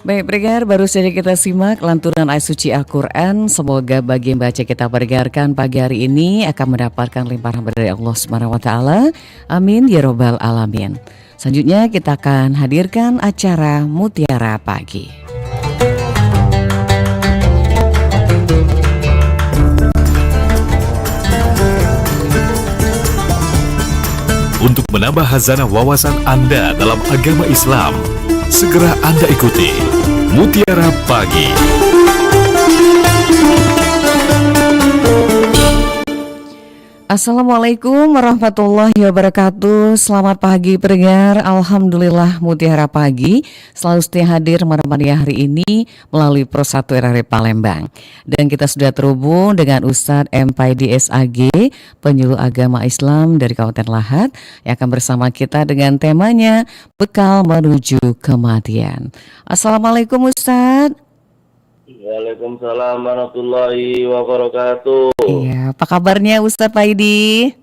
Baik, pendengar, baru saja kita simak lantunan ayat suci Al-Quran. Semoga bagi yang baca kita perdengarkan pagi hari ini akan mendapatkan limpahan dari Allah Subhanahu wa Ta'ala. Amin ya Robbal Alamin. Selanjutnya kita akan hadirkan acara Mutiara Pagi. Untuk menambah khazanah wawasan Anda dalam agama Islam, segera Anda ikuti Mutiara Pagi. Assalamualaikum warahmatullahi wabarakatuh. Selamat pagi pendengar. Alhamdulillah Mutiara Pagi selalu setia hadir menemani hari ini melalui Pro 1 RRI Palembang. Dan kita sudah terhubung dengan Ustadz MPaidi SAG, penyuluh agama Islam dari Kabupaten Lahat, yang akan bersama kita dengan temanya Bekal Menuju Kematian. Assalamualaikum Ustadz. Waalaikumsalam warahmatullahi wabarakatuh. Iya, apa kabarnya Ustadz Paidi?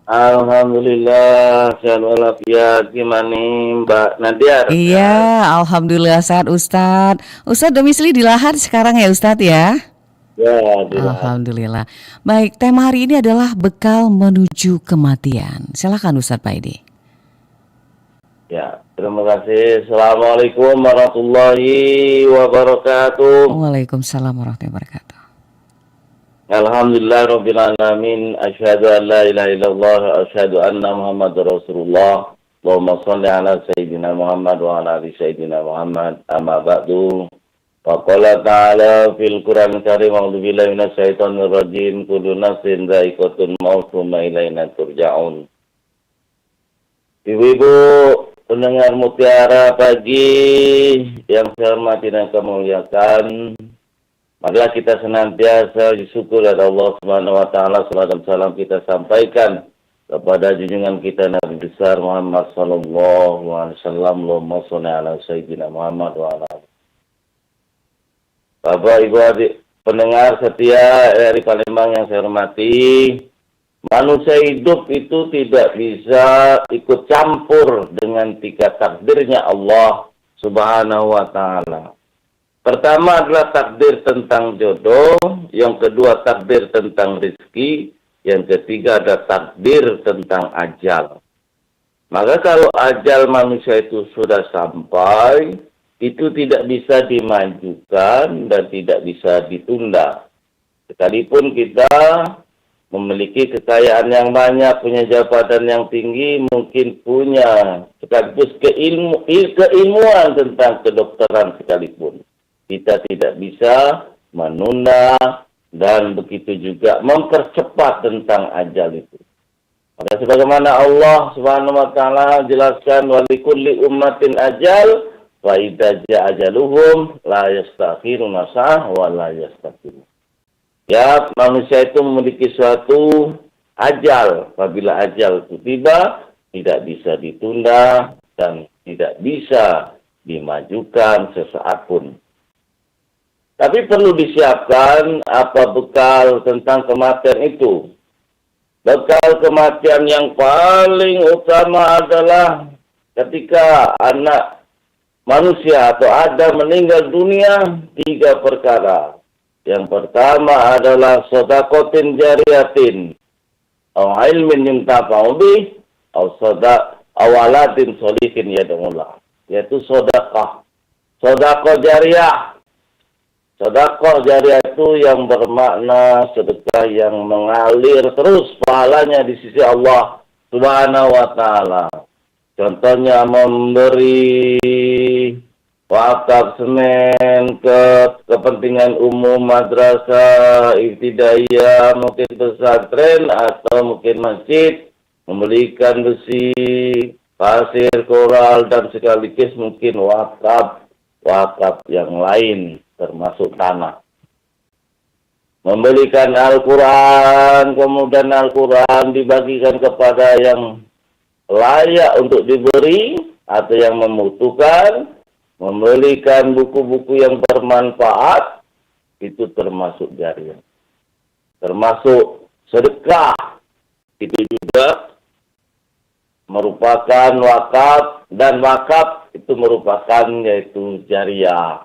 Alhamdulillah, sehat walafiat. Gimana Mbak Nadia? Iya, alhamdulillah sehat Ustadz. Ustadz domisili di Lahat sekarang ya Ustadz ya? Ya, Lahat. Alhamdulillah. Baik, tema hari ini adalah bekal menuju kematian. Silakan Ustadz Paidi. Ya, terima kasih. Assalamualaikum warahmatullahi wabarakatuh. Waalaikumsalam warahmatullahi wabarakatuh. Alhamdulillah rabbil alamin. Asyhadu an la ilaha illallah wa asyhadu anna Muhammadar Rasulullah. Allahumma shalli ala sayyidina Muhammad wa ala ali sayyidina Muhammad. Amma ba'du. Wa qala ta'ala fil Qur'an karim a'udzu billahi minasyaitonir rajim. Kullu nafsin dha'iqatul maut tsumma ilaina turja'un. Ibu-ibu pendengar Mutiara Pagi yang saya hormati dan kemuliakan, marilah kita senantiasa bersyukur kepada Allah Subhanahu wa Ta'ala. Salawat dan salam kita sampaikan kepada junjungan kita Nabi besar Muhammad sallallahu alaihi wasallam. Allahumma shalli ala sayyidina Muhammad wa ala alihi. Bapak Ibu adik pendengar setia dari Palembang yang saya hormati, manusia hidup itu tidak bisa ikut campur dengan tiga takdirnya Allah Subhanahu wa Ta'ala. Pertama adalah takdir tentang jodoh, yang kedua takdir tentang rezeki, yang ketiga ada takdir tentang ajal. Maka kalau ajal manusia itu sudah sampai, itu tidak bisa dimajukan dan tidak bisa ditunda. Sekalipun kita memiliki kekayaan yang banyak, punya jabatan yang tinggi, mungkin punya sekaligus keilmuan tentang kedokteran sekalipun, kita tidak bisa menunda dan begitu juga mempercepat tentang ajal itu. Maka sebagaimana Allah Subhanahu wa Ta'ala jelaskan, walikulli ummatin ajal wa idza jaa ajaluhum la yastakhiruna sa'ah wa la yastaqdimun. Ya, manusia itu memiliki suatu ajal. Apabila ajal itu tiba, tidak bisa ditunda dan tidak bisa dimajukan sesaat pun. Tapi perlu disiapkan apa bekal tentang kematian itu. Bekal kematian yang paling utama adalah ketika anak manusia atau Adam meninggal dunia, tiga perkara. Yang pertama adalah sodakotin jariyatin, atau ilmin yuntafa'u bih, atau awalatin solihin yad'ullah, yaitu sodakah. Sodakoh jariyah. Sodakoh jariyah itu yang bermakna sedekah yang mengalir terus pahalanya di sisi Allah Subhanahu wa Ta'ala. Contohnya memberi wakaf semen ke kepentingan umum, madrasah, ibtidaiyah, mungkin pesantren atau mungkin masjid, membelikan besi, pasir, koral, dan sekaligus mungkin wakaf yang lain termasuk tanah. Membelikan Al-Quran, kemudian Al-Quran dibagikan kepada yang layak untuk diberi atau yang membutuhkan. Membelikan buku-buku yang bermanfaat, itu termasuk jariah. Termasuk sedekah, itu juga merupakan wakaf, dan wakaf itu merupakan yaitu jariah.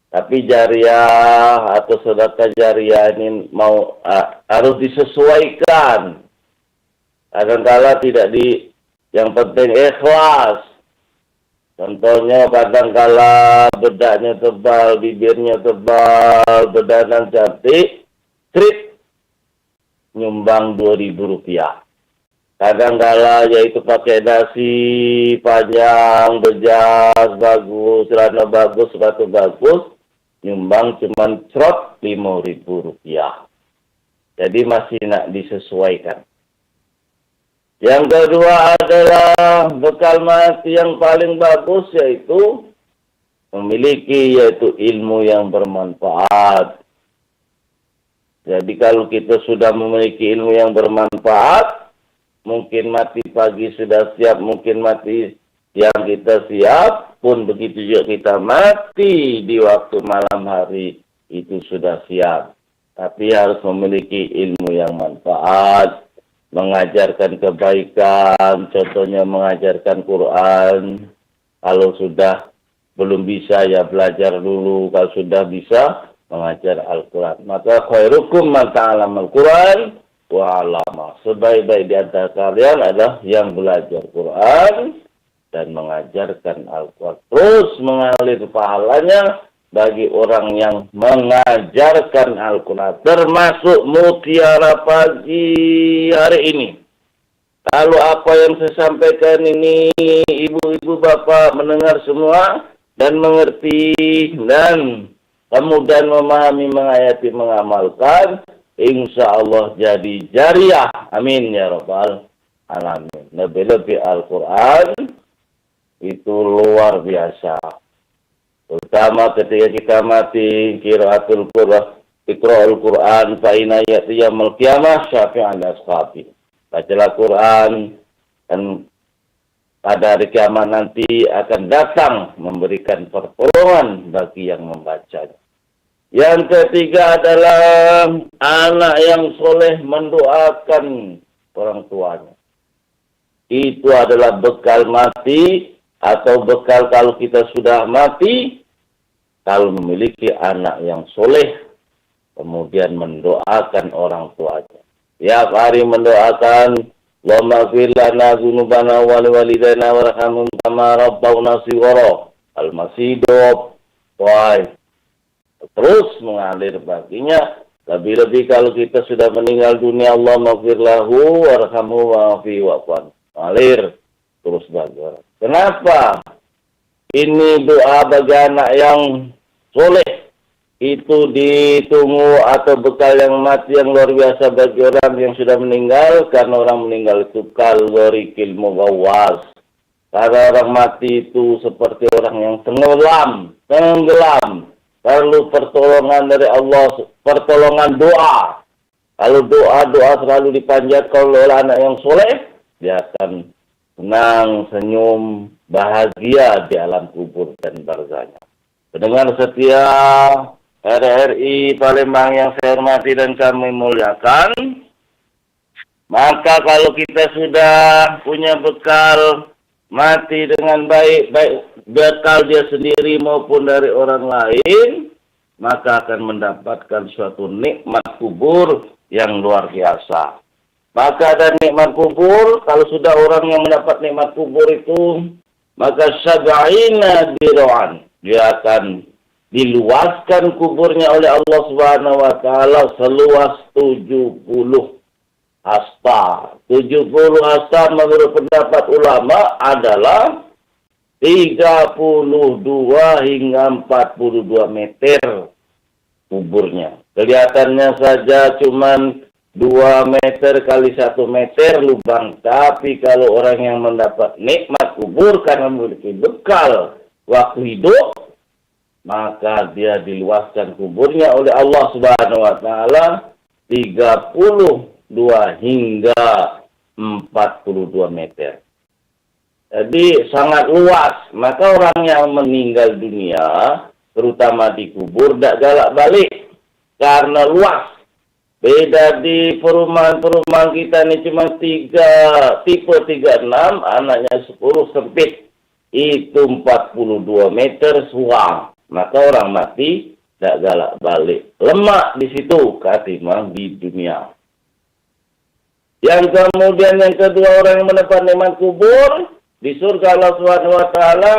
Tapi jariah atau sedekah jariah ini harus disesuaikan. Kadang-kala tidak yang penting ikhlas. Contohnya kadang-kala bedaknya tebal, bibirnya tebal, bedanan cantik, trip, nyumbang Rp2.000. Kadang-kala yaitu pakai nasi panjang, bejas, bagus, celana bagus, sepatu bagus, nyumbang cuma cerot Rp5.000. Jadi masih nak disesuaikan. Yang kedua adalah bekal mati yang paling bagus, yaitu memiliki ilmu yang bermanfaat. Jadi kalau kita sudah memiliki ilmu yang bermanfaat, mungkin mati pagi sudah siap, mungkin mati siang kita siap, pun begitu juga kita mati di waktu malam hari itu sudah siap. Tapi harus memiliki ilmu yang manfaat, mengajarkan kebaikan, contohnya mengajarkan Quran. Kalau sudah belum bisa ya belajar dulu, kalau sudah bisa mengajar Al-Quran. Maka khairukum man ta'allama Al-Quran wa 'allama. Sebaik-baik di antara kalian adalah yang belajar Quran dan mengajarkan Al-Quran. Terus mengalir pahalanya bagi orang yang mengajarkan Al-Quran. Termasuk Mutiara Pagi hari ini. Kalau apa yang saya sampaikan ini, ibu-ibu bapak mendengar semua dan mengerti dan kemudian memahami, menghayati, mengamalkan, insya Allah jadi jariah. Amin ya rabbal alamin. Lebih-lebih Al-Quran itu luar biasa. Terutama ketika kita mati, qiraatul Qur'an, iqra'ul Qur'an, fa'ina ya'ti yaumul qiyamah syafi'an ashabi. Bacalah Quran, dan pada hari kiamat nanti akan datang memberikan pertolongan bagi yang membacanya. Yang ketiga adalah anak yang soleh mendoakan orang tuanya. Itu adalah bekal mati, atau bekal kalau kita sudah mati, kalau memiliki anak yang soleh, kemudian mendoakan orang tuanya. Tiap hari mendoakan, Allahumma ighfir lana dzunubana wa liwalidayna warhamhum kama rabbawna shighara. Al-masih hidup, terus mengalir baginya. Lebih-lebih kalau kita sudah meninggal dunia, Allahumma ighfir lahu warhamhu wa'afi wa'fan. Mengalir terus bagi orang. Kenapa? Ini doa bagi anak yang soleh itu ditunggu, atau bekal yang mati yang luar biasa bagi orang yang sudah meninggal, karena orang meninggal itu kalorikil mugawwas. Karena orang mati itu seperti orang yang tenggelam, perlu pertolongan dari Allah, pertolongan doa. Kalau doa selalu dipanjatkan oleh anak yang soleh, dia akan senang, senyum, bahagia di alam kubur dan barzahnya. Pendengar setia RRI Palembang yang saya hormati dan kami muliakan, maka kalau kita sudah punya bekal mati dengan baik bekal dia sendiri maupun dari orang lain, maka akan mendapatkan suatu nikmat kubur yang luar biasa. Maka ada nikmat kubur, kalau sudah orang yang mendapat nikmat kubur itu, maka sab'ina dir'an, dia akan diluaskan kuburnya oleh Allah Subhanahu wa taala seluas 70 hasta. 70 hasta menurut pendapat ulama adalah 32 hingga 42 meter kuburnya. Kelihatannya saja cuman 2 meter kali 1 meter lubang. Tapi kalau orang yang mendapat nikmat kubur karena memiliki bekal waktu hidup, maka dia diluaskan kuburnya oleh Allah Subhanahu wa taala 32 hingga 42 meter. Jadi sangat luas. Maka orang yang meninggal dunia, terutama di kubur, tidak galak balik karena luas. Beda di perumahan-perumahan kita ini cuma tipe 36, anaknya 10 sempit. Itu 42 meter suang. Maka orang mati tidak galak balik. Lemak di situ ketimbang di dunia. Yang kemudian yang kedua, orang yang mendapat nikmat kubur di surga Allah Subhanahu wa taala,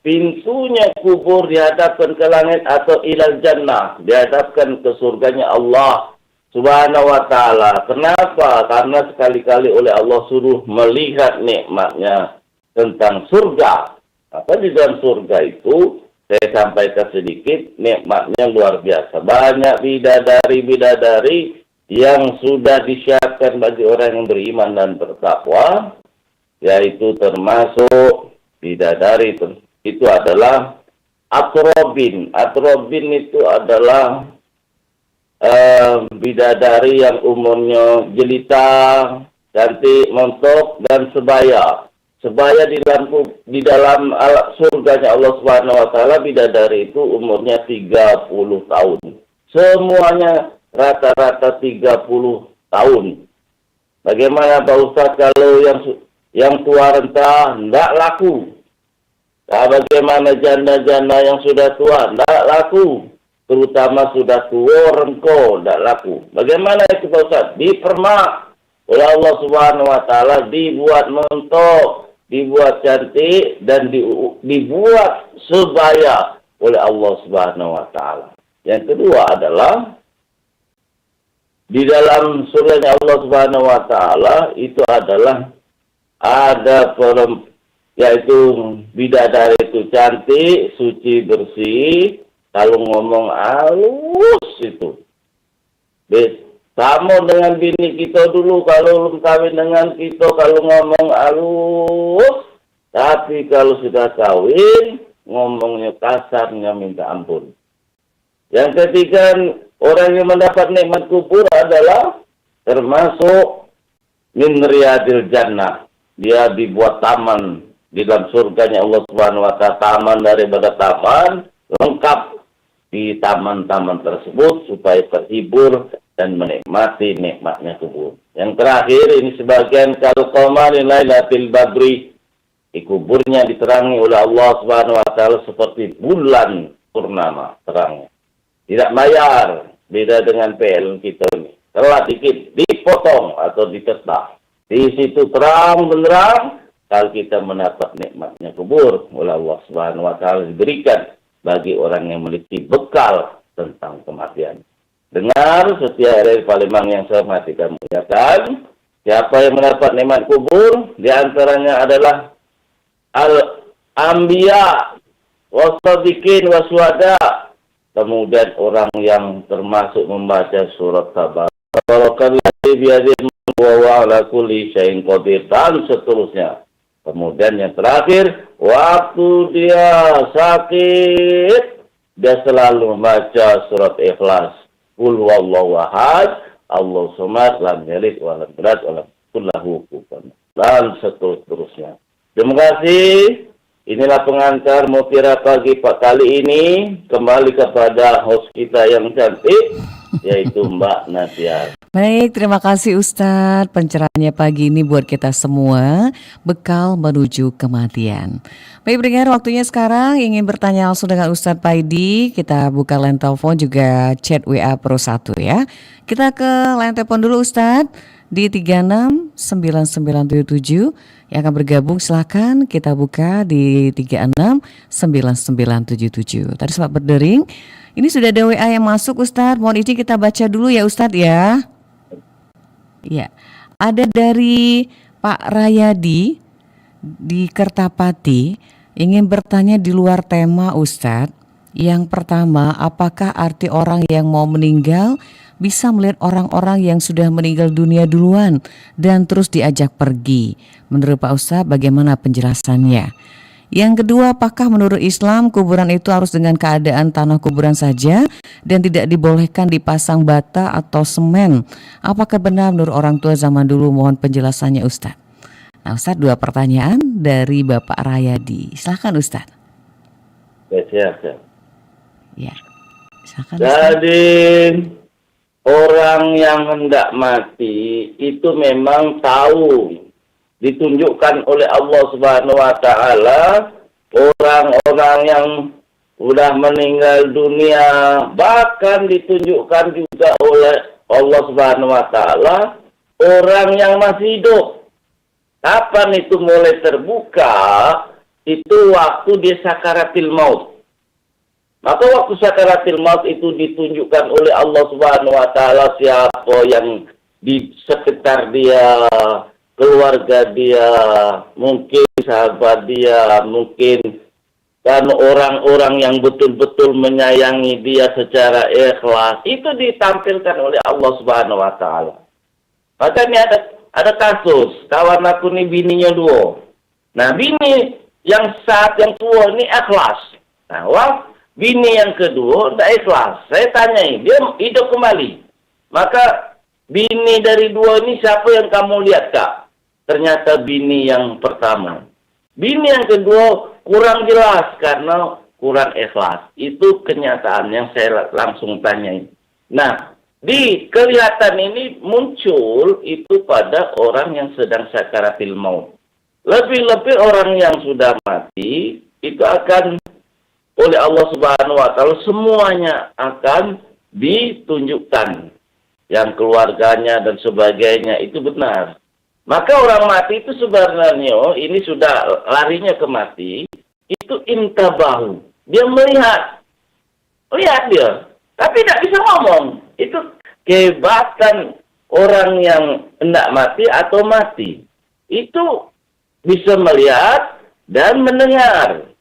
pintunya kubur dihadapkan ke langit atau ilal jannah, dihadapkan ke surganya Allah Subhanahu wa ta'ala. Kenapa? Karena sekali-kali oleh Allah suruh melihat nikmatnya tentang surga. Maka di dalam surga itu, saya sampaikan sedikit, nikmatnya luar biasa. Banyak bidadari-bidadari yang sudah disiapkan bagi orang yang beriman dan bertakwa, yaitu termasuk bidadari itu adalah atrobin. Atrobin itu adalah bidadari yang umurnya jelita, cantik, montok, dan sebaya. Sebaya di dalam surganya Allah Subhanahu wa taala, bidadari itu umurnya 30 tahun. Semuanya rata-rata 30 tahun. Bagaimana Pak Ustaz kalau yang tua renta tidak laku? Nah, bagaimana janda-janda yang sudah tua tidak laku? Terutama sudah tua rengko, tidak laku. Bagaimana itu Pak Ustaz? Dipermak oleh Allah Subhanahu wa taala, dibuat mentok, dibuat cantik, dan dibuat sebaya oleh Allah Subhanahu wa taala. Yang kedua adalah di dalam surganya Allah Subhanahu wa taala itu adalah ada yaitu bidadari itu cantik, suci, bersih. Kalau ngomong halus itu. Sama dengan bini kita dulu, kalau belum kawin dengan kita, kalau ngomong halus. Tapi kalau sudah kawin, ngomongnya kasarnya minta ampun. Yang ketiga, orang yang mendapat nikmat kubur adalah termasuk min riyadil jannah. Dia dibuat taman di dalam surganya Allah Subhanahu wa taala, taman daripada taman, lengkap di taman-taman tersebut supaya terhibur dan menikmati nikmatnya kubur. Yang terakhir ini sebagian kalau qamarin lailatul badri, di kuburnya diterangi oleh Allah Subhanahu wa taala seperti bulan purnama terangnya. Tidak bayar, beda dengan PLN kita ini. Telat dikit dipotong atau dicetah. Di situ terang benderang kalau kita mendapat nikmatnya kubur oleh Allah Subhanahu wa taala diberikan bagi orang yang memiliki bekal tentang kematian. Dengar setiap dari Palembang yang saya hormati dan muliakan, siapa yang mendapat nikmat kubur, di antaranya adalah al-anbiya, was-sadiqin, was-syuhada. Kemudian orang yang termasuk membaca surat Tabarakalladzi biyadihi wa ala kulli syai'in qadir, dan seterusnya. Kemudian yang terakhir, waktu dia sakit, dia selalu membaca surat Ikhlas. Qul huwallahu ahad, Allahu samad, lam yalid wa lam yulad wa lam yakul lahu kufuwan ahad, dan seterusnya. Terima kasih. Inilah pengantar Mutiara Pagi Pak kali ini. Kembali kepada host kita yang cantik, yaitu Mbak Nadia. Baik, terima kasih Ustadz. Pencerahannya pagi ini buat kita semua, bekal menuju kematian. Baik, pendengar, waktunya sekarang ingin bertanya langsung dengan Ustadz Paidi. Kita buka line telepon juga chat WA Pro 1 ya. Kita ke line telepon dulu Ustadz di 369977 yang akan bergabung, silakan kita buka di 369977. Tadi sempat berdering. Ini sudah ada WA yang masuk Ustadz. Mohon izin kita baca dulu ya Ustadz ya. Ya, ada dari Pak Rayadi di Kertapati, ingin bertanya di luar tema Ustadz. Yang pertama, apakah arti orang yang mau meninggal bisa melihat orang-orang yang sudah meninggal dunia duluan dan terus diajak pergi? Menurut Pak Ustadz, bagaimana penjelasannya? Yang kedua, apakah menurut Islam kuburan itu harus dengan keadaan tanah kuburan saja dan tidak dibolehkan dipasang bata atau semen? Apakah benar menurut orang tua zaman dulu? Mohon penjelasannya Ustadz. Nah Ustadz, dua pertanyaan dari Bapak Rayadi. Silakan Ustadz. Ya, siap. Ya, silakan. Jadi orang yang hendak mati itu memang tahu, ditunjukkan oleh Allah Subhanahu wa taala orang-orang yang sudah meninggal dunia, bahkan ditunjukkan juga oleh Allah Subhanahu wa taala orang yang masih hidup. Kapan itu mulai terbuka? Itu waktu dia sakaratil maut. Maka waktu sakaratil maut itu ditunjukkan oleh Allah Subhanahu wa taala siapa yang di sekitar dia, keluarga dia, mungkin sahabat dia, mungkin dan orang-orang yang betul-betul menyayangi dia secara ikhlas, itu ditampilkan oleh Allah Subhanahu wa taala. Maka ini ada kasus, kawan aku ini bininya 2. Nah, bini yang yang tua ini ikhlas. Nah, bini yang kedua tidak ikhlas. Saya tanyai, dia hidup kembali. Maka bini dari 2 ini siapa yang kamu lihat, Kak? Ternyata bini yang pertama. Bini yang kedua kurang jelas karena kurang ikhlas. Itu kenyataan yang saya langsung tanyai. Nah, di kelihatan ini muncul itu pada orang yang sedang sakaratil maut. Lebih-lebih orang yang sudah mati itu akan oleh Allah Subhanahu wa taala semuanya akan ditunjukkan. Yang keluarganya dan sebagainya itu benar. Maka orang mati itu sebenarnya ini sudah larinya ke mati, itu intabahu. Dia melihat dia, tapi tidak bisa ngomong. Itu kehebatan orang yang hendak mati atau mati. Itu bisa melihat dan mendengar.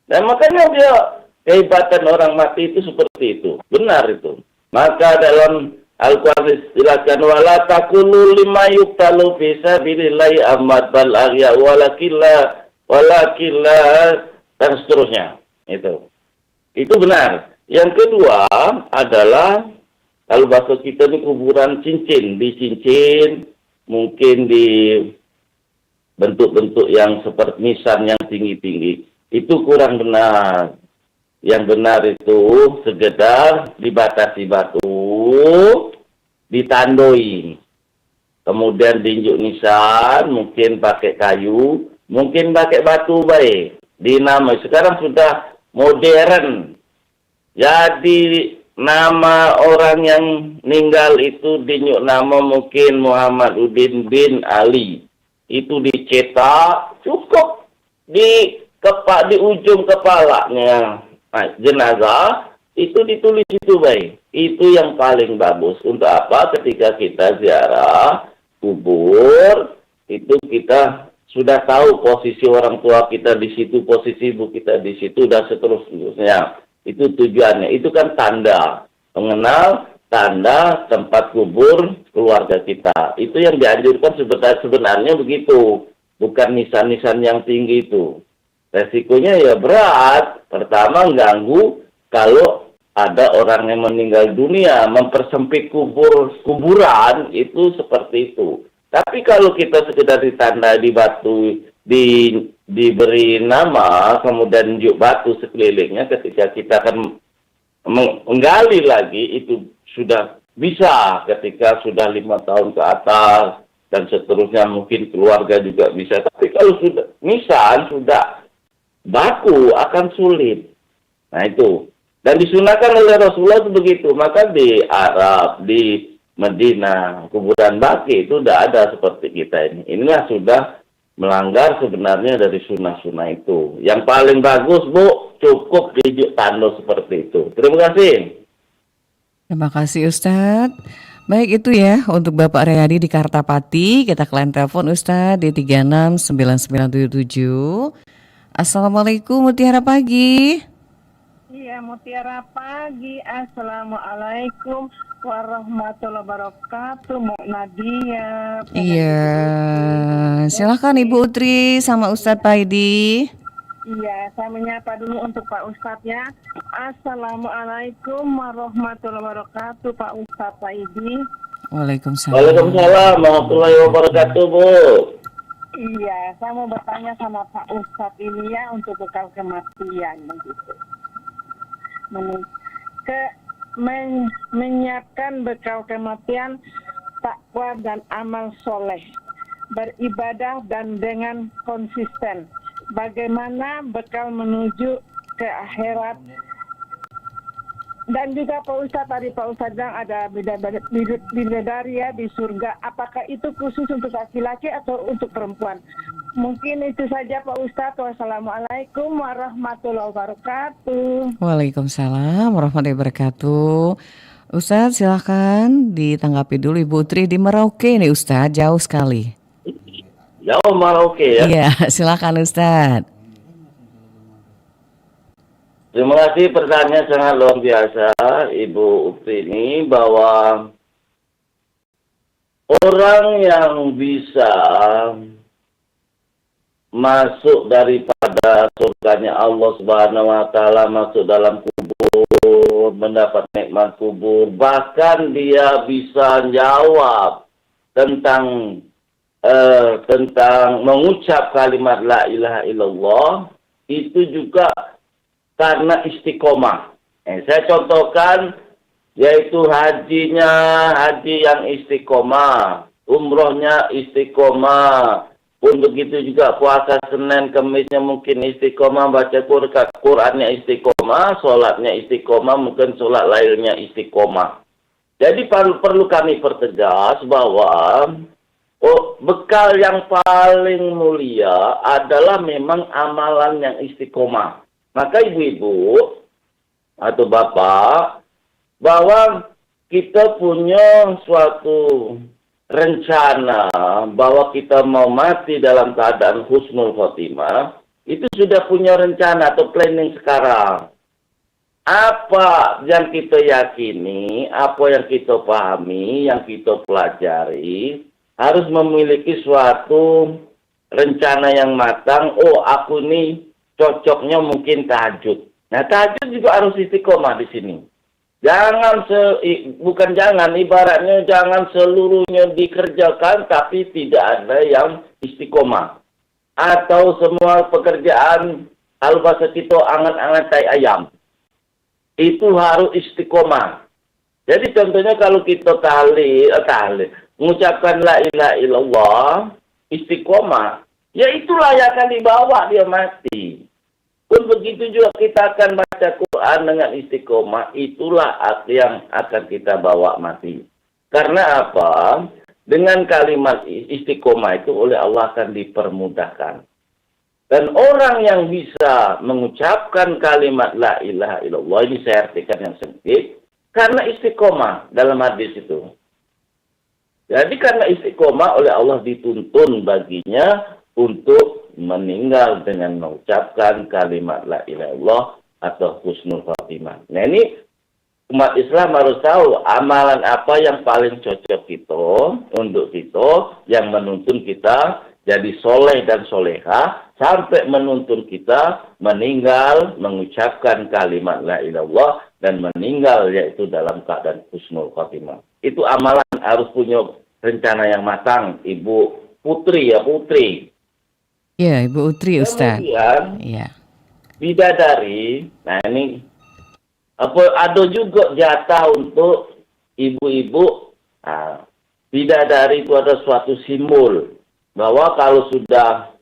Dan makanya dia kehebatan orang mati itu seperti itu. Benar itu. Maka dalam Al-Quran istilahkan wala taqulu lima yuqtalu fi sabilillahi amwat bal ahya walakilla dan seterusnya. Itu benar. Yang kedua adalah kalau bahasa kita ini kuburan cincin, dicincin, mungkin di bentuk-bentuk yang seperti nisan yang tinggi-tinggi. Itu kurang benar. Yang benar itu sekedar dibatasi batu, ditandoi, kemudian diinjuk nisan, mungkin pakai kayu, mungkin pakai batu baik, dinamai. Sekarang sudah modern. Jadi nama orang yang meninggal itu diinjuk nama mungkin Muhammad Udin bin Ali. Itu dicetak, cukup di ujung kepalanya. Nah, jenazah itu ditulis itu baik. Itu yang paling bagus. Untuk apa? Ketika kita ziarah kubur, itu kita sudah tahu posisi orang tua kita di situ, posisi ibu kita di situ, dan seterusnya. Itu tujuannya. Itu kan tanda. Mengenal tanda tempat kubur keluarga kita. Itu yang dianjurkan sebenarnya begitu. Bukan nisan-nisan yang tinggi itu. Resikonya ya berat. Pertama, ganggu kalau ada orang yang meninggal dunia, mempersempit kuburan, itu seperti itu. Tapi kalau kita sekedar ditanda di batu, diberi nama, kemudian juk batu sekelilingnya, ketika kita akan menggali lagi, itu sudah bisa ketika sudah 5 tahun ke atas, dan seterusnya mungkin keluarga juga bisa. Tapi kalau sudah, sudah baku akan sulit. Nah itu. Dan disunahkan oleh Rasulullah itu begitu. Maka di Arab, di Medina, kuburan baki itu tidak ada seperti kita ini. Inilah sudah melanggar sebenarnya dari sunnah-sunnah itu. Yang paling bagus, Bu, cukup dijuk tanda seperti itu. Terima kasih. Terima kasih Ustadz. Baik itu ya untuk Bapak Riyadi di Kartapati. Kita ke line telepon Ustadz di 369977. Assalamualaikum Mutiara Pagi. Iya, Mutiara Pagi. Assalamualaikum warahmatullahi wabarakatuh, Bu Nadia. Iya, silakan Ibu Utri sama Ustadz Paidi. Iya, saya menyapa dulu untuk Pak Ustadz ya. Assalamualaikum warahmatullahi wabarakatuh, Pak Ustadz Paidi. Waalaikumsalam. Waalaikumsalam warahmatullahi wabarakatuh, Bu. Iya, saya mau bertanya sama Pak Ustadz ini ya untuk bekal kematian begitu. menyiapkan bekal kematian, takwa dan amal soleh, beribadah dan dengan konsisten. Bagaimana bekal menuju ke akhirat. Dan juga Pak Ustadz, tadi Pak Ustadz bilang ada bidadari ya di surga. Apakah itu khusus untuk laki-laki atau untuk perempuan? Mungkin itu saja Pak Ustadz. Wassalamualaikum warahmatullahi wabarakatuh. Waalaikumsalam warahmatullahi wabarakatuh. Ustadz silahkan ditanggapi dulu Ibu Tri di Merauke nih Ustadz, jauh sekali. Jauh Merauke ya. Iya, silakan Ustadz. Terima kasih, pertanyaan sangat luar biasa Ibu Ukti ini, bahwa orang yang bisa masuk daripada surganya Allah Subhanahu wa taala, masuk dalam kubur, mendapat nikmat kubur, bahkan dia bisa jawab tentang mengucap kalimat la ilaha illallah, itu juga karena istiqomah. Saya contohkan, yaitu haji yang istiqomah, umrohnya istiqomah. Untuk itu juga puasa Senin Kemisnya mungkin istiqomah, baca Qur'annya istiqomah, sholatnya istiqomah, mungkin sholat lainnya istiqomah. Jadi perlu kami pertegas bahwa bekal yang paling mulia adalah memang amalan yang istiqomah. Maka ibu-ibu atau bapak, bahwa kita punya suatu rencana bahwa kita mau mati dalam keadaan husnul khotimah, itu sudah punya rencana atau planning sekarang. Apa yang kita yakini, apa yang kita pahami, yang kita pelajari, harus memiliki suatu rencana yang matang. Oh, aku nih cocoknya mungkin tahajud. Nah, tahajud juga harus istiqomah di sini. Ibaratnya jangan seluruhnya dikerjakan tapi tidak ada yang istiqomah. Atau semua pekerjaan bahasa kita angan-angan tai ayam. Itu harus istiqomah. Jadi contohnya kalau kita tahlil, mengucapkan la ilaha illallah, istiqomah, ya itulah yang akan dibawa dia mati. Pun begitu juga kita akan baca Quran dengan istiqomah, itulah yang akan kita bawa mati. Karena apa? Dengan kalimat istiqomah itu oleh Allah akan dipermudahkan. Dan orang yang bisa mengucapkan kalimat la ilaha illallah, ini saya artikan yang sempit, karena istiqomah dalam hadis itu. Jadi karena istiqomah oleh Allah dituntun baginya untuk meninggal dengan mengucapkan kalimat la ilaha illallah atau husnul khotimah. Nah, ini umat Islam harus tahu amalan apa yang paling cocok kita, untuk kita, yang menuntun kita jadi soleh dan soleha, sampai menuntun kita meninggal mengucapkan kalimat la ilaha illallah dan meninggal yaitu dalam keadaan husnul khotimah. Itu amalan harus punya rencana yang matang, Ibu Putri. Iya, Ibu Utri, Ustaz. Kemudian, iya, bidadari, nah ini ada juga jatah untuk ibu-ibu. Nah, bidadari itu ada suatu simbol bahwa kalau sudah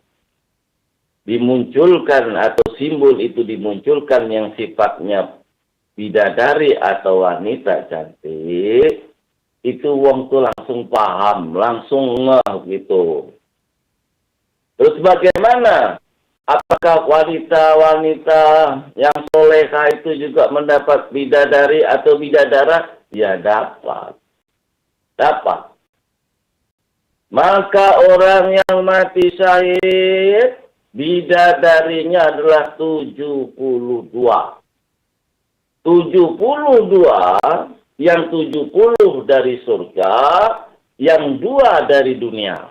dimunculkan atau simbol itu dimunculkan yang sifatnya bidadari atau wanita cantik, itu wong tuh langsung paham, langsung ngeh gitu. Terus bagaimana? Apakah wanita-wanita yang soleha itu juga mendapat bidadari atau bidadara? Ya dapat. Maka orang yang mati syahid, bidadarinya adalah 72. 72, yang 70 dari surga, yang 2 dari dunia.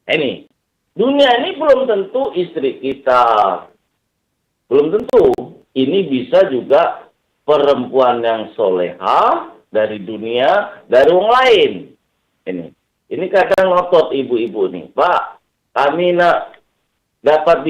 Ini. Dunia ini belum tentu istri kita. Belum tentu. Ini bisa juga perempuan yang soleha dari dunia, dari orang lain. Ini kadang ngotot ibu-ibu nih. Pak, kami nak dapat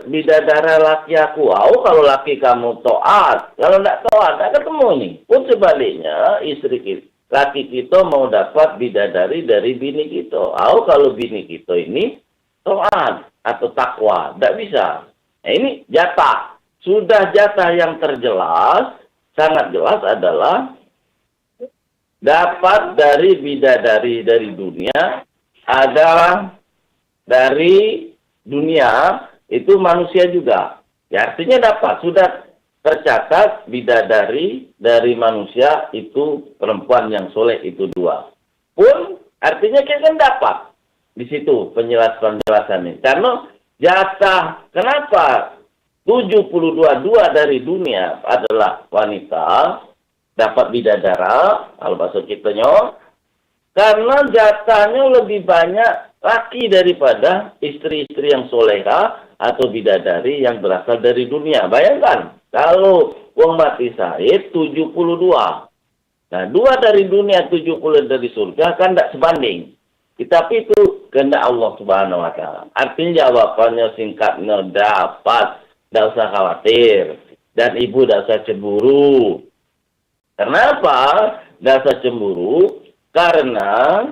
bidadara laki aku. Kalau laki kamu taat, kalau tidak taat, tidak ketemu nih. Pun sebaliknya, istri kita, laki kita mau dapat bidadari dari bini kita. Kalau bini kita ini taat atau takwa, tidak bisa. Nah, ini jatah. Sudah jatah yang terjelas, sangat jelas adalah dapat dari bidadari dari dunia adalah dari dunia itu manusia juga. Ya, artinya dapat, sudah tercatat bidadari dari manusia itu perempuan yang soleh itu 2. Pun artinya kita dapat di situ penjelasan ini. Karena jatah kenapa 72 dari dunia adalah wanita dapat bidadara, kalau bahasa kitanya, karena jatahnya lebih banyak laki daripada istri-istri yang soleha atau bidadari yang berasal dari dunia. Bayangkan, kalau wong mati syahid 72. Nah, 2 dari dunia, 70 dari surga, kan tidak sebanding. Tetapi itu kehendak Allah Subhanahu wa Ta'ala. Artinya jawabannya singkatnya dapat. Tidak usah khawatir. Dan ibu tidak usah cemburu. Kenapa tidak usah cemburu? Karena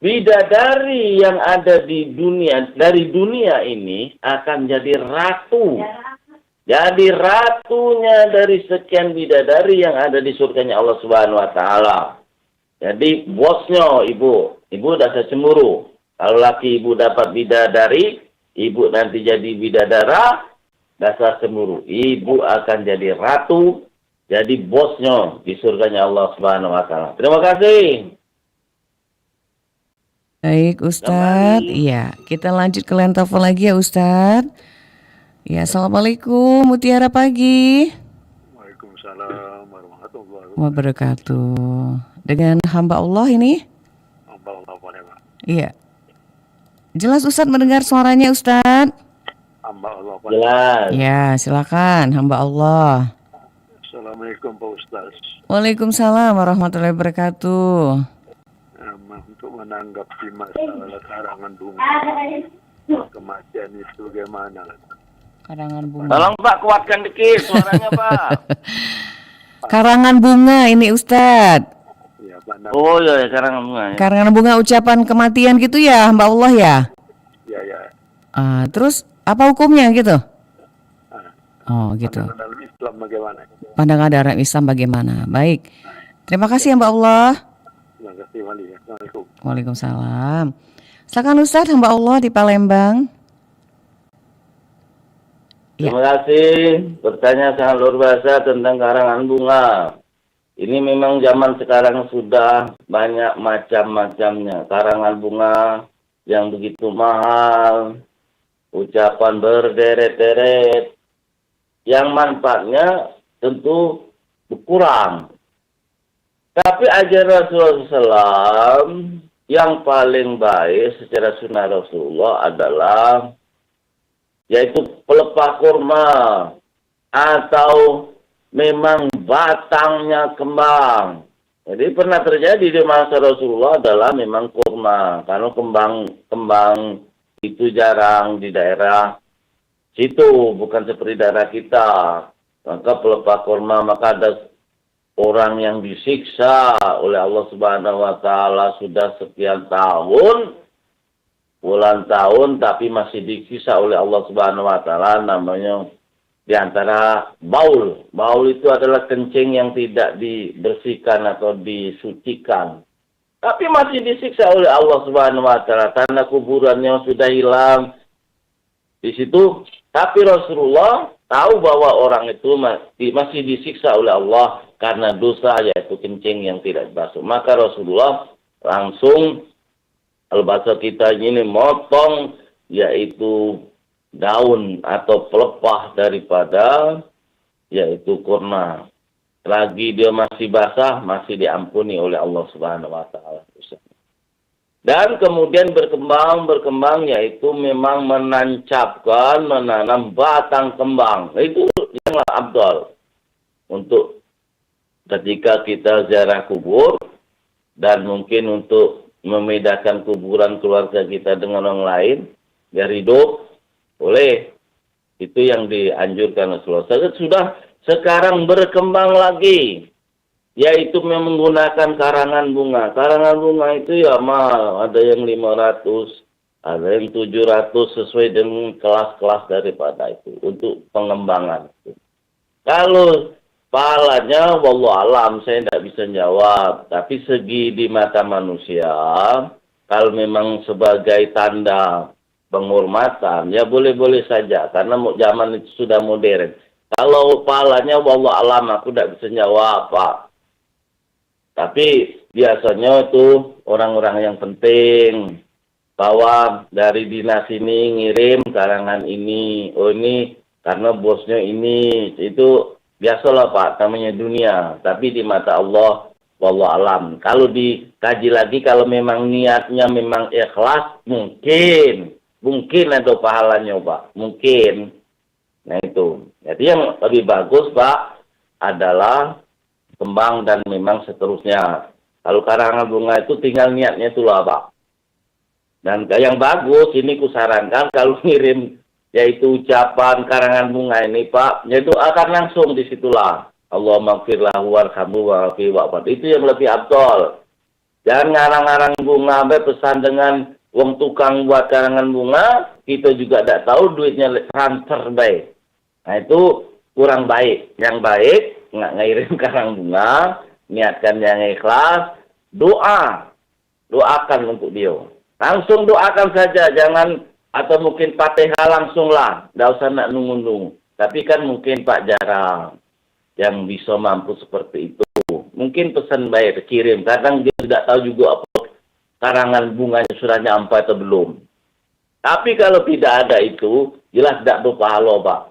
bidadari yang ada di dunia, dari dunia ini akan jadi ratu. Jadi ratunya dari sekian bidadari yang ada di surganya Allah Subhanahu wa Ta'ala. Jadi bosnya ibu. Ibu tidak usah cemburu. Kalau laki ibu dapat bidadari, ibu nanti jadi bidadara, dasar cemburu. Ibu akan jadi ratu, jadi bosnya di surganya Allah Subhanahu wa Ta'ala. Terima kasih. Baik Ustadz, iya kita lanjut ke line telepon lagi ya Ustadz. Ya, Assalamualaikum Mutiara Pagi. Waalaikumsalam warahmatullahi Wabarakatuh. Dengan hamba Allah ini? wabarakatuh. Iya. Jelas Ustadz mendengar suaranya Ustadz? Hamba Allah. Jelas. Ya, silakan hamba Allah. Assalamualaikum Pak Ustaz. Waalaikumsalam warahmatullahi wabarakatuh. Untuk menanggapi masalah karangan bunga kematian itu bagaimana? Karangan bunga. Tolong Pak, kuatkan dikit suaranya Pak. Karangan bunga ini Ustadz. Ya, Pak. Oh iya, karangan bunga. Ya. Karangan bunga ucapan kematian gitu ya hamba Allah ya? Ya. Terus apa hukumnya gitu? Oh gitu. Pandangan dalam Islam bagaimana? Pandangan dalam Islam bagaimana? Baik. Terima kasih hamba Allah. Terima kasih Wali. Assalamualaikum. Waalaikumsalam. Silakan Ustadz hamba Allah di Palembang. Ya. Terima kasih. Bertanya sangat luar biasa tentang karangan bunga. Ini memang zaman sekarang sudah banyak macam-macamnya. Karangan bunga yang begitu mahal, ucapan berderet-deret, yang manfaatnya tentu berkurang. Tapi ajaran Rasulullah SAW yang paling baik secara sunnah Rasulullah adalah yaitu pelepah kurma atau memang batangnya kembang. Jadi pernah terjadi di masa Rasulullah adalah memang kurma, karena kembang itu jarang di daerah situ, bukan seperti daerah kita. Maka pelepah kurma, maka ada orang yang disiksa oleh Allah Subhanahu wa Ta'ala sudah sekian tahun, bulan tahun, tapi masih disiksa oleh Allah Subhanahu wa Ta'ala, namanya di antara baul. Baul itu adalah kencing yang tidak dibersihkan atau disucikan. Tapi masih disiksa oleh Allah Subhanahu wa Ta'ala. Tanah kuburannya sudah hilang di situ. Tapi Rasulullah tahu bahwa orang itu masih disiksa oleh Allah karena dosa, yaitu kencing yang tidak dibasuh. Maka Rasulullah langsung, kalau bahasa kita ini, motong, yaitu daun atau pelepah daripada yaitu kurma. Lagi dia masih basah, masih diampuni oleh Allah Subhanahu wa Ta'ala. Dan kemudian berkembang, yaitu memang menanam batang kembang. Itu yang abdal. Untuk ketika kita ziarah kubur, dan mungkin untuk membedakan kuburan keluarga kita dengan orang lain, biar hidup, boleh. Itu yang dianjurkan Rasulullah. Sudah sekarang berkembang lagi, yaitu menggunakan karangan bunga. Karangan bunga itu ya mahal, ada yang 500, ada yang 700 sesuai dengan kelas-kelas daripada itu untuk pengembangan. Kalau pahalanya, wallahu alam, saya tidak bisa jawab. Tapi segi di mata manusia, kalau memang sebagai tanda penghormatan, ya boleh-boleh saja. Karena zaman itu sudah modern. Kalau pahalanya, wallahu alam, aku tidak bisa jawab, Pak. Tapi biasanya itu orang-orang yang penting, bahwa dari dinas ini ngirim karangan ini, oh ini karena bosnya ini, itu biasalah Pak, namanya dunia. Tapi di mata Allah, wallahu alam. Kalau dikaji lagi, kalau memang niatnya memang ikhlas, mungkin ada pahalanya Pak, mungkin. Nah itu. Jadi yang lebih bagus Pak adalah kembang dan memang seterusnya. Kalau karangan bunga itu tinggal niatnya itulah Pak. Dan yang bagus ini kusarankan kalau ngirim yaitu ucapan karangan bunga ini Pak, ya doakan langsung di situlah. Allahumma gfirlahu warhamhu wa'afi wa'fad. Itu yang lebih abdol. Jangan ngarang-ngarang bunga sampai pesan dengan wong tukang buat karangan bunga, kita juga tidak tahu duitnya transfer baik. Nah itu kurang baik. Yang baik nggak ngirim karang bunga, niatkan yang ikhlas, doakan untuk dia. Langsung doakan saja, jangan atau mungkin Fatihah langsung lah, tidak usah nak nunggu-nunggu. Tapi kan mungkin Pak jarang yang bisa mampu seperti itu. Mungkin pesan baik kirim, kadang dia tidak tahu juga apa karangan bunganya sudah nyampe atau belum. Tapi kalau tidak ada itu, jelas tidak berpahala Pak.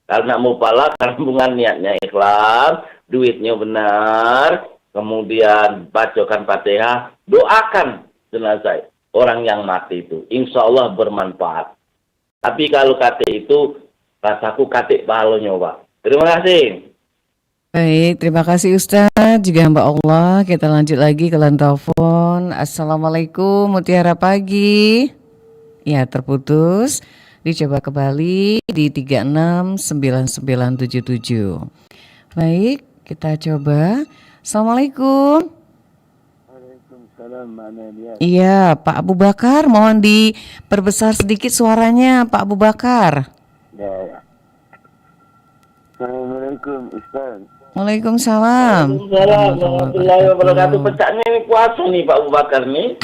Kalau nak mau pahala, karangan bunga niatnya ikhlas, duitnya benar, kemudian bacakan Fatihah, doakan jenazah orang yang mati itu, insya Allah bermanfaat. Tapi kalau kate itu, rasaku kate pahalanya Pak. Terima kasih. Baik, terima kasih Ustadz, juga Mbak Allah. Kita lanjut lagi ke line telepon. Assalamualaikum, Mutiara Pagi. Ya, terputus. Dicoba kembali di 369977. Baik, kita coba. Assalamualaikum. Waalaikumsalam, Mbak Nadia. Iya, Pak Abu Bakar, mohon diperbesar sedikit suaranya, Pak Abu Bakar. Ya. Assalamualaikum, Ustaz. Waalaikumsalam. Waalaikumsalam warahmatullahi wabarakatuh. Pecahnya ini puasa nih Pak Abu Bakar nih.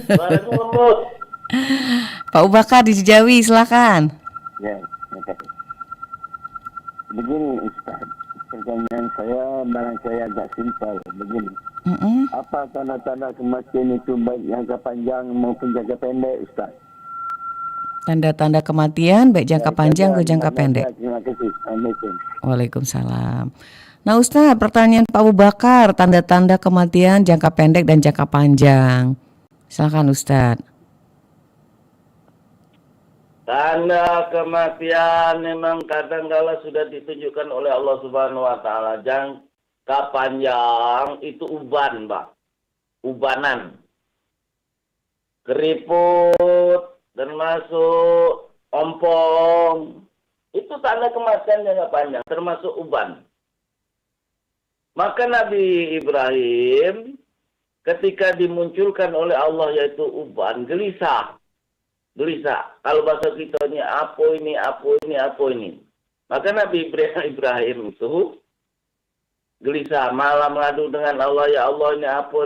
Suaranya lembut. Pak Abu Bakar di Cijawi, silakan. Ya, begini Ustaz, pertanyaan saya barang saya agak simpel. Begini, apa tanda-tanda kematian itu baik jangka panjang maupun jangka pendek Ustaz? Tanda-tanda kematian baik jangka panjang atau jangka pendek. Terima kasih. Assalamualaikum. Waalaikumsalam. Nah Ustaz, pertanyaan Pak Abu Bakar, tanda-tanda kematian jangka pendek dan jangka panjang. Silakan Ustaz. Tanda kematian memang kadang-kala sudah ditunjukkan oleh Allah Subhanahu wa taala. Jangka panjang itu uban, Pak. Ubanan. Keriput dan masuk ompong. Itu tanda kematian jangka panjang, termasuk uban. Maka Nabi Ibrahim ketika dimunculkan oleh Allah yaitu uban, gelisah. Kalau bahasa kita ini apa ini. Maka Nabi Ibrahim itu gelisah, malam mengadu dengan Allah, ya Allah ini apa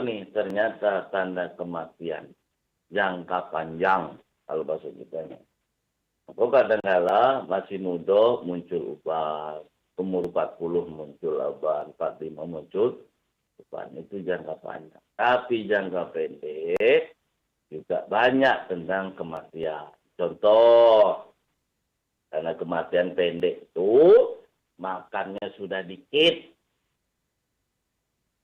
nih. Ternyata tanda kematian jangka panjang kalau bahasa kita ini. Maka kadang-kala masih muda muncul uban, umur 40 muncul uban, 45 muncul uban, itu jangka panjang. Tapi jangka pendek juga banyak tentang kematian. Contoh, karena kematian pendek itu makannya sudah dikit.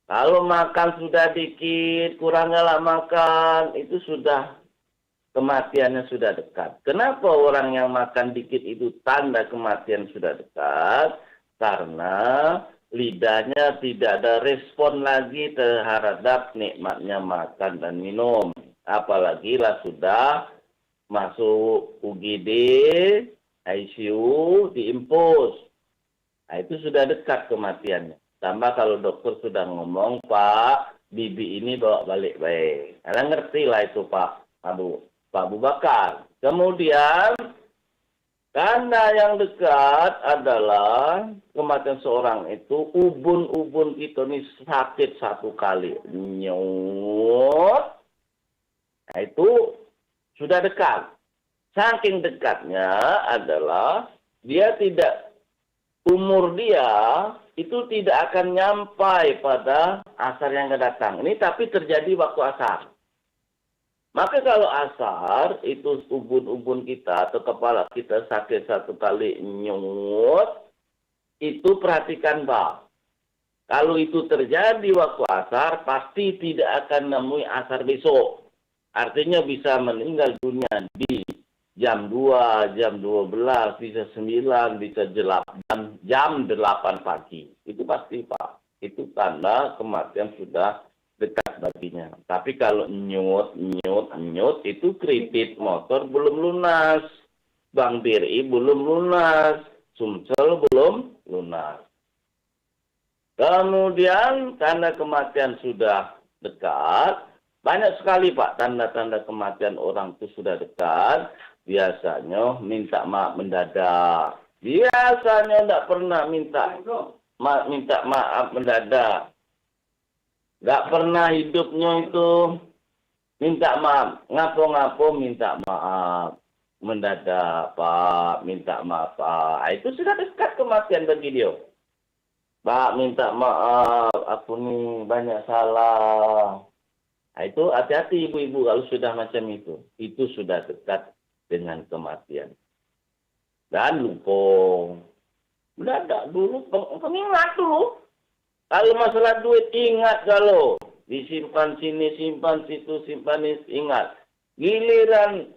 Kalau makan sudah dikit, kurang nggak makan, itu sudah kematiannya sudah dekat. Kenapa orang yang makan dikit itu tanda kematian sudah dekat? Karena lidahnya tidak ada respon lagi terhadap nikmatnya makan dan minum. Apalagi lah sudah masuk UGD, ICU, diimpus. Nah, itu sudah dekat kematiannya. Tambah kalau dokter sudah ngomong, Pak, bibi ini bawa balik baik. Kalian ngerti lah itu Pak Abu Bakar. Kemudian, tanda yang dekat adalah kematian seorang itu, ubun-ubun kita ini sakit satu kali. Nyut. Nah, itu sudah dekat. Saking dekatnya adalah umur dia itu tidak akan nyampai pada asar yang akan datang. Ini tapi terjadi waktu asar. Maka kalau asar itu ubun-ubun kita atau kepala kita sakit satu kali nyut, itu perhatikan Pak. Kalau itu terjadi waktu asar, pasti tidak akan nemui asar besok. Artinya bisa meninggal dunia di jam 2, jam 12, bisa 9, bisa jam 8 pagi. Itu pasti Pak. Itu tanda kematian sudah dekat baginya. Tapi kalau nyut, itu kredit motor belum lunas. Bank BRI belum lunas. Sumsel belum lunas. Kemudian tanda kematian sudah dekat. Banyak sekali Pak tanda-tanda kematian orang itu sudah dekat. Biasanya minta maaf mendadak. Biasanya tidak pernah minta maaf mendadak. Tidak pernah hidupnya itu minta maaf. Ngapo-ngapo minta maaf mendadak Pak. Minta maaf Pak. Itu sudah dekat kematian bagi dia. Pak minta maaf. Aku nih banyak salah. Nah, itu hati-hati ibu-ibu kalau sudah macam itu. Itu sudah dekat dengan kematian. Dan lupa. Mendadak dulu, pengingat dulu. Kalau masalah duit, ingat kalau. Disimpan sini, simpan situ, simpan ini, ingat. Giliran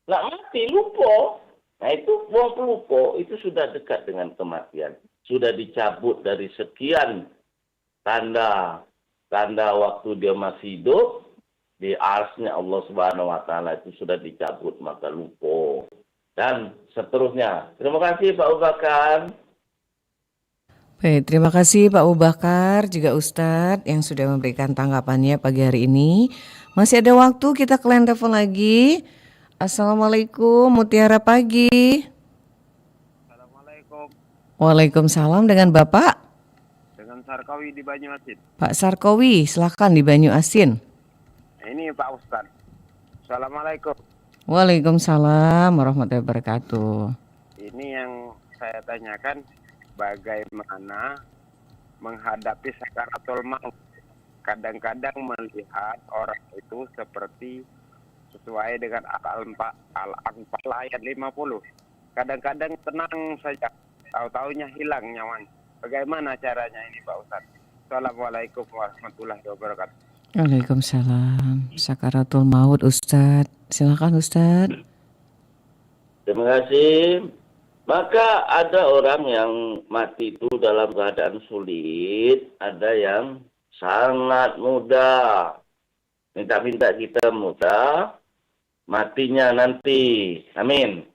nak mati, lupa. Nah itu buang pelupa, itu sudah dekat dengan kematian. Sudah dicabut dari sekian tanda waktu dia masih hidup. Di arsnya Allah Subhanahu wa Ta'ala itu sudah dicabut, maka lupa. Dan seterusnya. Terima kasih Pak Abu Bakar. Baik, terima kasih Pak Abu Bakar, juga Ustadz yang sudah memberikan tanggapannya pagi hari ini. Masih ada waktu, kita ke line telepon lagi. Assalamualaikum, Mutiara Pagi. Assalamualaikum. Waalaikumsalam, dengan Bapak? Dengan Sarkawi di Banyuasin. Pak Sarkawi, silakan di Banyuasin. Ini Pak Ustadz. Assalamualaikum. Waalaikumsalam warahmatullahi wabarakatuh. Ini yang saya tanyakan, bagaimana menghadapi sakaratul maut. Kadang-kadang melihat orang itu seperti sesuai dengan Al-Anfal ayat 50. Kadang-kadang tenang saja, tahu-taunya hilang nyawanya. Bagaimana caranya ini Pak Ustadz? Assalamualaikum warahmatullahi wabarakatuh. Waalaikumsalam. Sakaratul maut Ustadz. Silakan Ustadz. Terima kasih. Maka ada orang yang mati itu dalam keadaan sulit, ada yang sangat mudah. Minta-minta kita mudah, matinya nanti. Amin.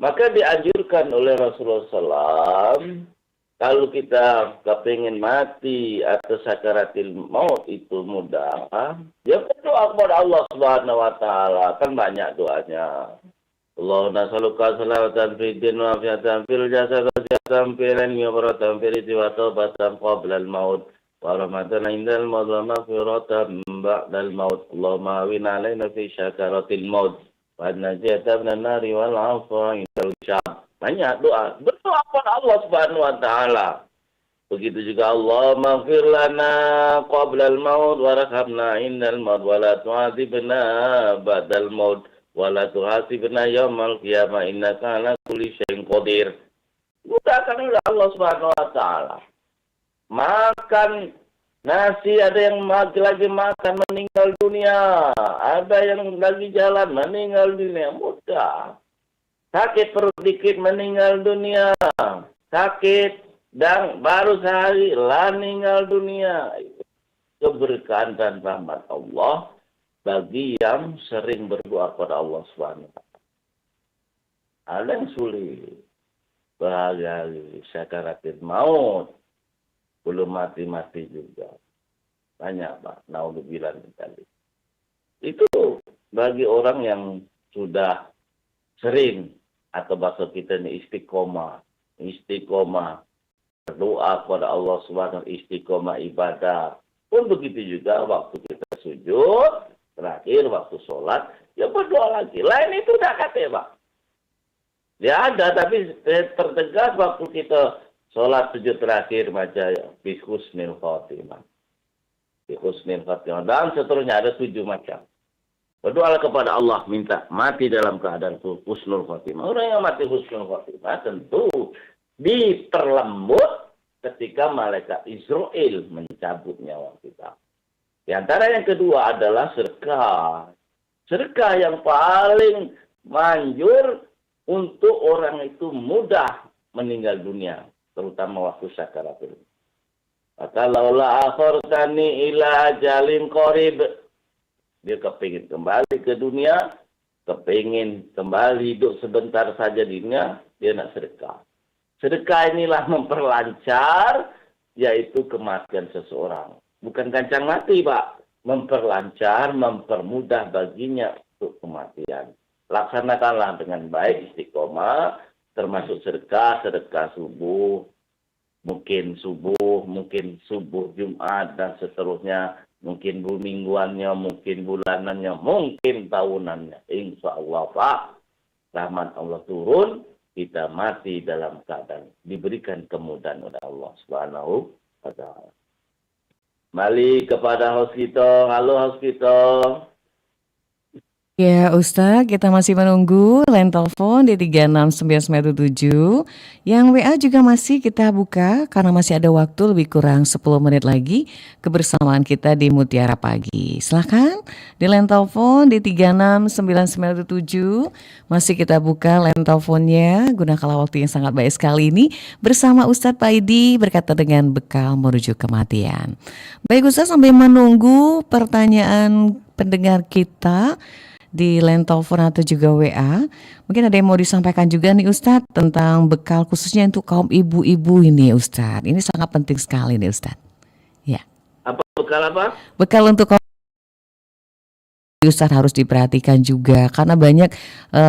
Maka dianjurkan oleh Rasulullah SAW, kalau kita kepingin mati atau sakaratil maut itu mudah, ya berdoa kepada Allah Subhanahu wa Ta'ala. Kan banyak doanya. Allahumma nas'aluka salamatan fid din wa afiatan fil jasad wa sihatan fil ilmi wa barakatan fil rizqi wa taubatan qabla al maut wa rahmatan indal maut wa maghfiratan ba'dal maut. Allahumma awina alaina fi sakaratil maut wa najata minan nari wal 'afwa indal syam. Banyak doa. Berdoa kepada Allah Subhanahu wa Ta'ala. Begitu juga Allah maghfir lana qabla al maut wa rahamna indal maut wa la tu'adzibna ba'dal maut. Wala tuhasibna yaumal qiyamah innaka ala kulli syai'in qadir. Mudahkan oleh Allah Subhanahu wa Ta'ala. Makan nasi, ada yang lagi makan meninggal dunia, ada yang lagi jalan meninggal dunia, mudah. Sakit perut dikit meninggal dunia, sakit dan baru sehari lah meninggal dunia. Keberkahan dan rahmat Allah bagi yang sering berdoa kepada Allah SWT. Ada yang sulit, berhari-hari, sakaratul maut, belum mati-mati juga. Banyak, Pak. Naudzubillah min dzalik. Itu bagi orang yang sudah sering, atau bahasa kita ini istiqomah berdoa kepada Allah SWT, istiqomah ibadah. Pun begitu juga waktu kita sujud, terakhir waktu sholat, ya berdoa lagi. Lain itu tidak kata, Pak. Ya ada, tapi tertegas waktu kita sholat sujud terakhir baca bi husnil khotimah. Bi husnil khotimah. Dan seterusnya ada 7 macam. Berdoa kepada Allah, minta mati dalam keadaan husnul khotimah. Orang yang mati husnul khotimah tentu diperlembut ketika malaikat Israel mencabut nyawa kita. Di antara yang kedua adalah sedekah. Sedekah yang paling manjur untuk orang itu mudah meninggal dunia, terutama waktu sakaratul. Maka laula akhartani ila ajalin qarib. Dia kepingin kembali ke dunia, kepingin kembali hidup sebentar saja di dunia, dia nak sedekah. Sedekah inilah memperlancar, yaitu kematian seseorang. Bukan kancang mati, Pak. Memperlancar, mempermudah baginya untuk kematian. Laksanakanlah dengan baik, istiqomah, termasuk sedekah subuh, mungkin subuh Jumat, dan seterusnya. Mungkin mingguannya, mungkin bulanannya, mungkin tahunannya. Insya Allah, Pak, rahmat Allah turun, kita mati dalam keadaan diberikan kemudahan oleh Allah Subhanahu wa Ta'ala. Kembali kepada host kita. Halo host kita. Ya Ustaz, kita masih menunggu line telepon di 36997. Yang WA juga masih kita buka karena masih ada waktu lebih kurang 10 menit lagi kebersamaan kita di Mutiara Pagi. Silahkan di line telepon di 36997. Masih kita buka line teleponnya. Gunakanlah waktu yang sangat baik sekali ini bersama Ustadz Paidi berkata dengan bekal menuju kematian. Baik Ustadz, sambil menunggu pertanyaan pendengar kita di line telepon atau juga WA. Mungkin ada yang mau disampaikan juga nih Ustadz tentang bekal khususnya untuk kaum ibu-ibu ini Ustadz. Ini sangat penting sekali nih Ustadz. Ya. Apa bekal apa? Bekal untuk kaum Ustadz harus diperhatikan juga karena banyak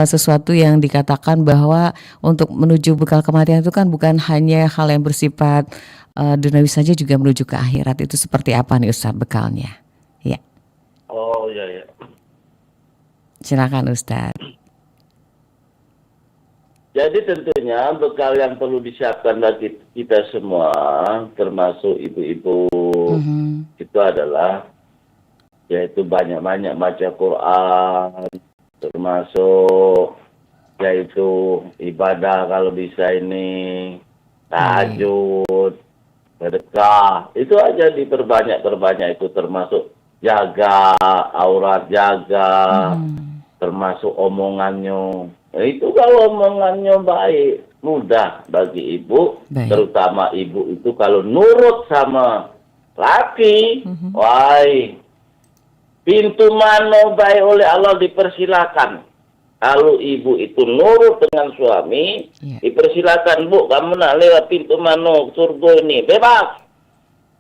sesuatu yang dikatakan bahwa untuk menuju bekal kematian itu kan bukan hanya hal yang bersifat duniawi saja, juga menuju ke akhirat. Itu seperti apa nih Ustadz bekalnya? Ya. Oh iya. Silakan Ustaz. Jadi tentunya bekal yang perlu disiapkan bagi kita semua, termasuk ibu-ibu, itu adalah yaitu banyak-banyak baca Quran, termasuk yaitu ibadah kalau bisa ini, tahajud, sedekah, itu aja diperbanyak itu, termasuk jaga aurat, termasuk omongannya. Itu kalau omongannya baik, mudah bagi ibu, terutama ibu itu kalau nurut sama laki, pintu mana baik oleh Allah dipersilakan. Kalau ibu itu nurut dengan suami, dipersilakan, Bu, kamu nak lewat pintu mana surga ini, bebas.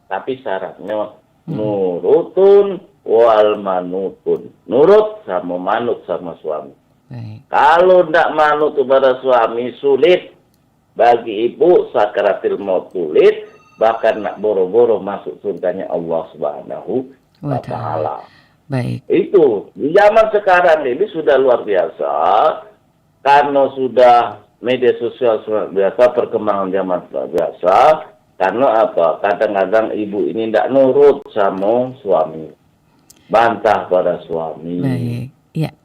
Tapi syaratnya nurutun wal manutun. Nurut sama manut sama suami. Kalau tidak manut kepada suami, sulit bagi ibu sakaratil maut, sulit, bahkan nak boro-boro masuk surganya Allah Subhanahu wa Ta'ala. Baik. Itu di zaman sekarang ini sudah luar biasa karena sudah media sosial biasa, perkembangan zaman luar biasa. Karena apa? Kadang-kadang ibu ini tidak nurut sama suami, bantah pada suami,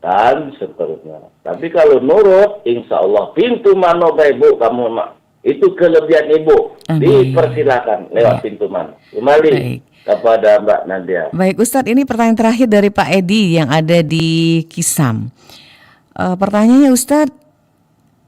dan seterusnya. Tapi kalau nurut, insya Allah pintu mana baik, Bu, kamu itu kelebihan ibu. Dipersilakan lewat pintu mana. Kembali kepada Mbak Nadia. Baik Ustadz, ini pertanyaan terakhir dari Pak Edi yang ada di Kisam. Pertanyaannya Ustadz,